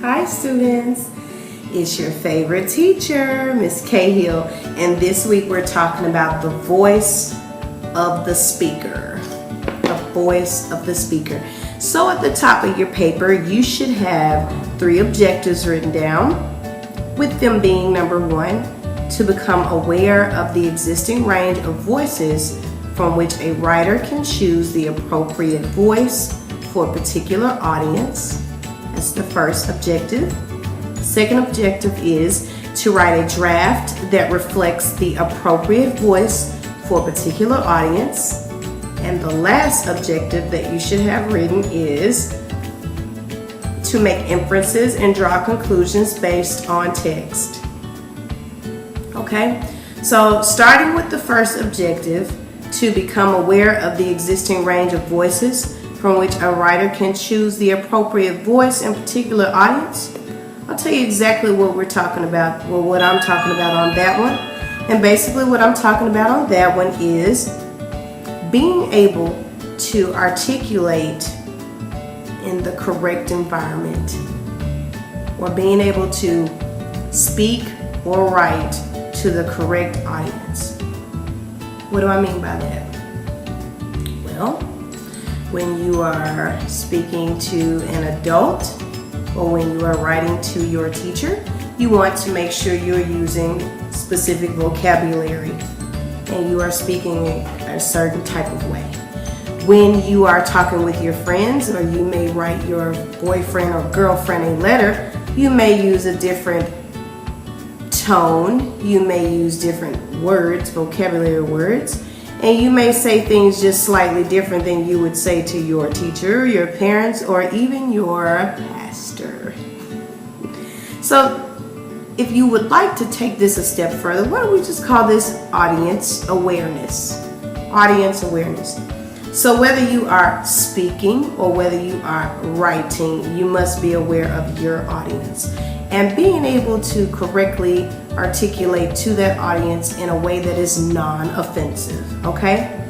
Hi students, it's your favorite teacher, Miss Cahill, and this week we're talking about the voice of the speaker. The voice of the speaker. So at the top of your paper, you should have 3 objectives written down, with them being number 1, to become aware of the existing range of voices from which a writer can choose the appropriate voice for a particular audience. That's the first objective. Second objective is to write a draft that reflects the appropriate voice for a particular audience. And the last objective that you should have written is to make inferences and draw conclusions based on text. Okay, so starting with the first objective, to become aware of the existing range of voices from which a writer can choose the appropriate voice in a particular audience. I'll tell you exactly what we're talking about, or what I'm talking about on that one. And basically what I'm talking about on that one is being able to articulate in the correct environment, or being able to speak or write to the correct audience. What do I mean by that? Well, when you are speaking to an adult or when you are writing to your teacher, you want to make sure you're using specific vocabulary and you are speaking a certain type of way. When you are talking with your friends, or you may write your boyfriend or girlfriend a letter, you may use a different tone, you may use different words, vocabulary words, and you may say things just slightly different than you would say to your teacher, your parents, or even your pastor. So if you would like to take this a step further, why don't we just call this audience awareness? Audience awareness. So whether you are speaking or whether you are writing, you must be aware of your audience and being able to correctly articulate to that audience in a way that is non-offensive, okay?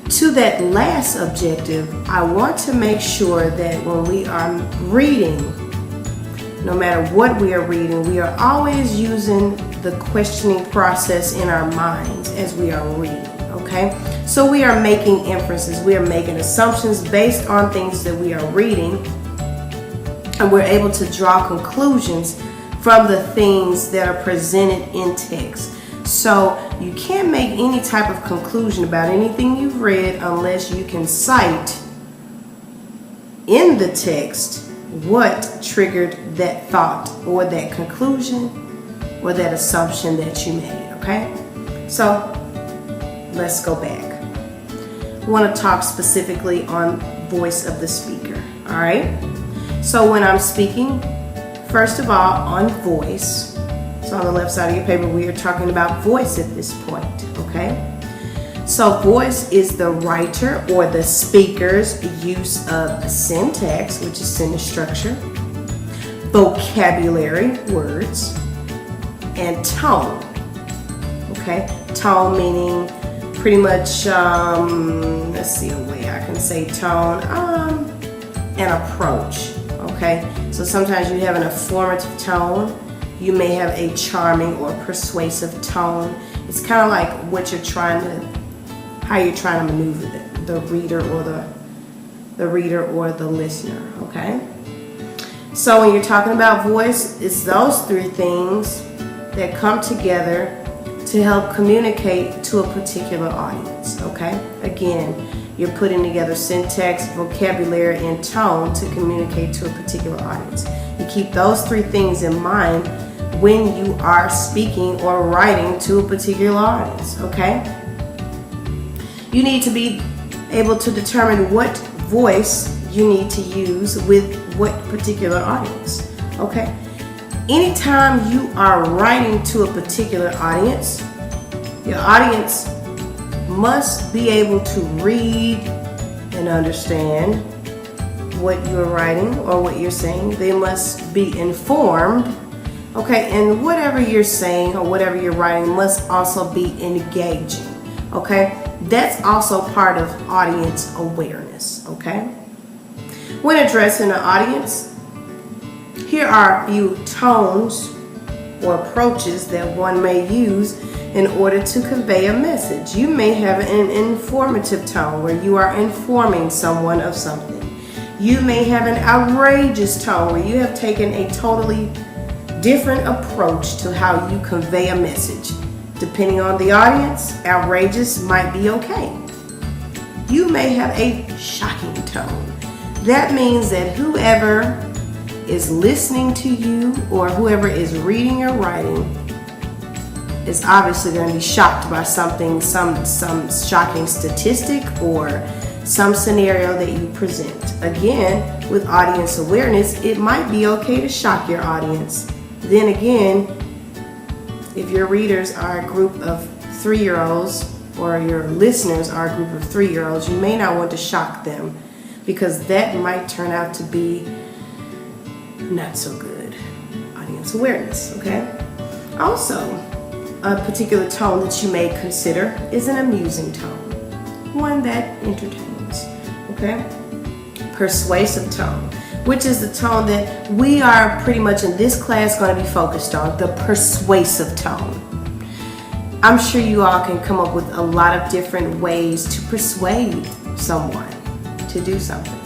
To that last objective, I want to make sure that when we are reading, no matter what we are reading, we are always using the questioning process in our minds as we are reading, okay? So we are making inferences, we are making assumptions based on things that we are reading, and we're able to draw conclusions from the things that are presented in text. So you can't make any type of conclusion about anything you've read unless you can cite in the text what triggered that thought or that conclusion or that assumption that you made, okay? So let's go back. I want to talk specifically on voice of the speaker, all right? So when I'm speaking, first of all, on voice, so on the left side of your paper, we are talking about voice at this point, okay? So voice is the writer or the speaker's use of syntax, which is sentence structure, vocabulary, words, and tone, okay? Tone meaning pretty much, let's see a way I can say tone, an approach. Okay, so sometimes you have an informative tone, you may have a charming or persuasive tone. It's kind of like what you're trying to, how you're trying to maneuver the reader or the listener, okay? So when you're talking about voice, it's those 3 things that come together to help communicate to a particular audience, okay? Again, you're putting together syntax, vocabulary, and tone to communicate to a particular audience. You keep those 3 things in mind when you are speaking or writing to a particular audience, okay? You need to be able to determine what voice you need to use with what particular audience, okay? Anytime you are writing to a particular audience, your audience must be able to read and understand what you're writing or what you're saying. They must be informed, okay? And whatever you're saying or whatever you're writing must also be engaging, okay? That's also part of audience awareness, okay? When addressing an audience, Here are a few tones or approaches that one may use in order to convey a message. You may have an informative tone where you are informing someone of something. You may have an outrageous tone where you have taken a totally different approach to how you convey a message. Depending on the audience, outrageous might be okay. You may have a shocking tone. That means that whoever is listening to you or whoever is reading or writing is obviously going to be shocked by something, some shocking statistic or some scenario that you present. Again, with audience awareness, it might be okay to shock your audience. Then again, if your readers are a group of 3-year-olds or your listeners are a group of 3-year-olds, you may not want to shock them because that might turn out to be not so good. Audience awareness, okay? Also, a particular tone that you may consider is an amusing tone, one that entertains, okay? Persuasive tone, which is the tone that we are pretty much in this class going to be focused on, the persuasive tone. I'm sure you all can come up with a lot of different ways to persuade someone to do something.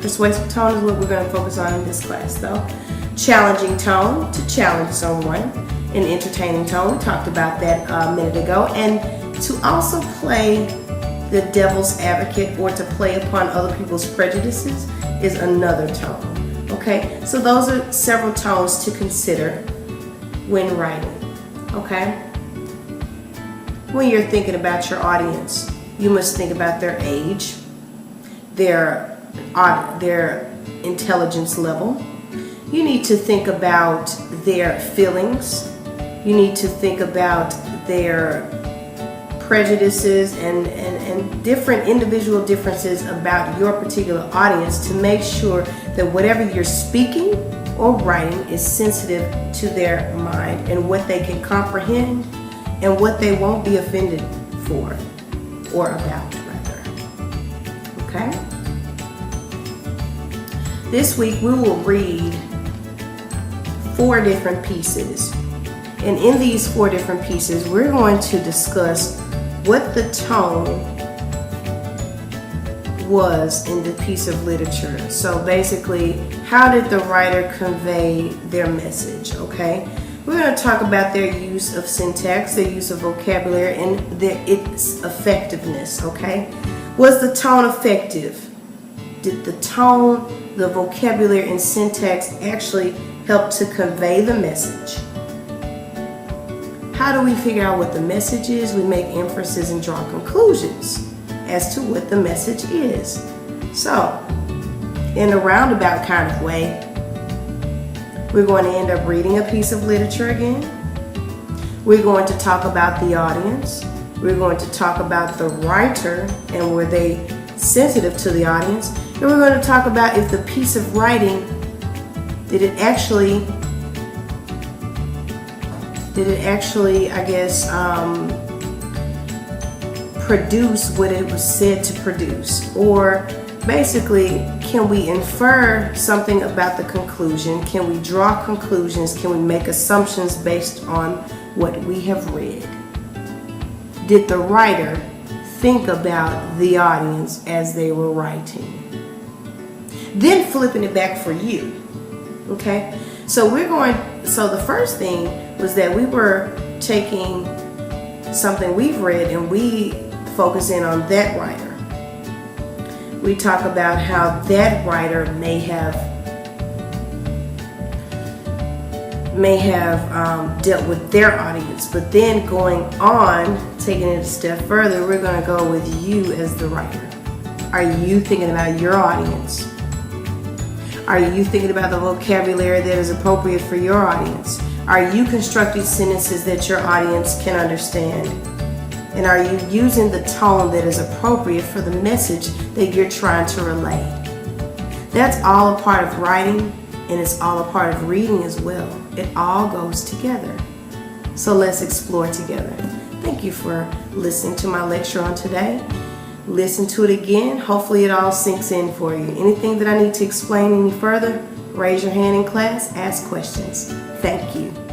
Persuasive tone is what we're going to focus on in this class, though. Challenging tone, to challenge someone. An entertaining tone, we talked about that a minute ago. And to also play the devil's advocate or to play upon other people's prejudices is another tone. Okay, so those are several tones to consider when writing. Okay, when you're thinking about your audience, you must think about their age, their intelligence level. You need to think about their feelings. You need to think about their prejudices and different individual differences about your particular audience to make sure that whatever you're speaking or writing is sensitive to their mind and what they can comprehend and what they won't be offended for or about, rather. Okay? This week we will read 4 different pieces. And in these 4 different pieces, we're going to discuss what the tone was in the piece of literature. So basically, how did the writer convey their message, okay? We're going to talk about their use of syntax, their use of vocabulary, and its effectiveness, okay? Was the tone effective? Did the tone, the vocabulary, and syntax actually help to convey the message? How do we figure out what the message is? We make inferences and draw conclusions as to what the message is. So, in a roundabout kind of way, we're going to end up reading a piece of literature again. We're going to talk about the audience. We're going to talk about the writer and were they sensitive to the audience. And we're going to talk about if the piece of writing, did it actually, I guess, produce what it was said to produce? Or basically, can we infer something about the conclusion? Can we draw conclusions? Can we make assumptions based on what we have read? Did the writer think about the audience as they were writing? Then flipping it back for you, okay? So the first thing was that we were taking something we've read and we focus in on that writer. We talk about how that writer may have dealt with their audience, but then going on, taking it a step further, we're going to go with you as the writer. Are you thinking about your audience? Are you thinking about the vocabulary that is appropriate for your audience? Are you constructing sentences that your audience can understand? And are you using the tone that is appropriate for the message that you're trying to relay? That's all a part of writing, and it's all a part of reading as well. It all goes together. So let's explore together. Thank you for listening to my lecture on today. Listen to it again. Hopefully it all sinks in for you. Anything that I need to explain any further, Raise your hand in class, ask questions. Thank you.